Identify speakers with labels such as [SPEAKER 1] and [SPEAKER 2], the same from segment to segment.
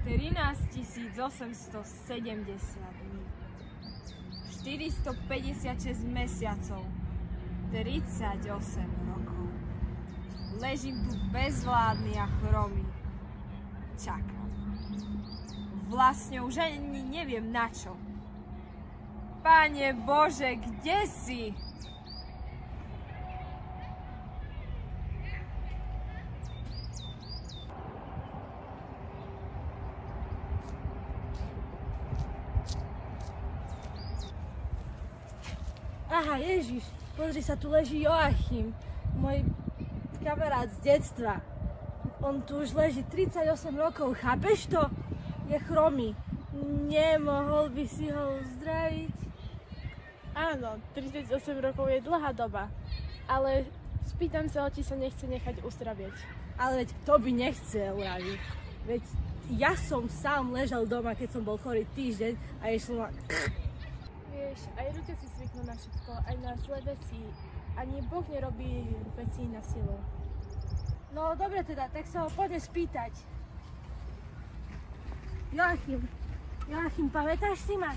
[SPEAKER 1] 13 870 dní, 456 mesiacov, 38 rokov. Ležím tu bezvládny a chromý. Čakám. Vlastne už ani neviem na čo. Pane Bože, kde si?
[SPEAKER 2] Aha, Ježiš, pozri sa, tu leží Joachim, môj kamarát z detstva. On tu už leží 38 rokov, chápeš to? Je chromý. Nemohol by si ho uzdraviť?
[SPEAKER 3] Áno, 38 rokov je dlhá doba, ale spýtam sa, či sa nechce nechať uzdravieť.
[SPEAKER 2] Ale veď kto by nechcel, Ravi? Veď ja som sám ležal doma, keď som bol chorý týždeň a išlo ma...
[SPEAKER 3] Vieš, aj ľudia si zvyknú na všetko, aj na zlé veci. Ani Boh nerobí veci na silu.
[SPEAKER 2] No dobre teda, tak sa ho poďme spýtať. Joachim, pamätáš si ma?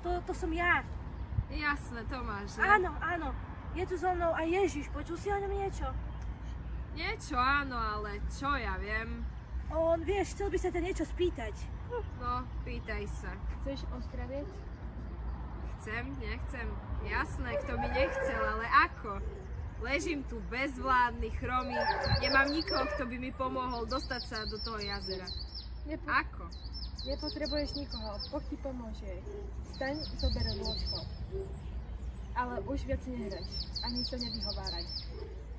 [SPEAKER 2] To som ja.
[SPEAKER 1] Jasné, Tomáš.
[SPEAKER 2] Áno, áno. Je tu so mnou aj Ježiš, počul si o ňom niečo?
[SPEAKER 1] Niečo áno, ale čo ja viem?
[SPEAKER 2] On, vieš, chcel by sa ťa niečo spýtať.
[SPEAKER 1] No, pýtaj sa.
[SPEAKER 3] Chceš ozdravieť?
[SPEAKER 1] Chcem, nechcem. Jasné, kto by nechcel, ale ako? Ležím tu bezvládny, chromý, nemám nikoho, kto by mi pomohol dostať sa do toho jazera. Ako?
[SPEAKER 3] Nepotrebuješ nikoho, Boh ti pomôže. Staň, zober lôžko. Ale už viac nehraš, ani sa nevyhováraj.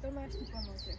[SPEAKER 3] Tomáš ti pomôže.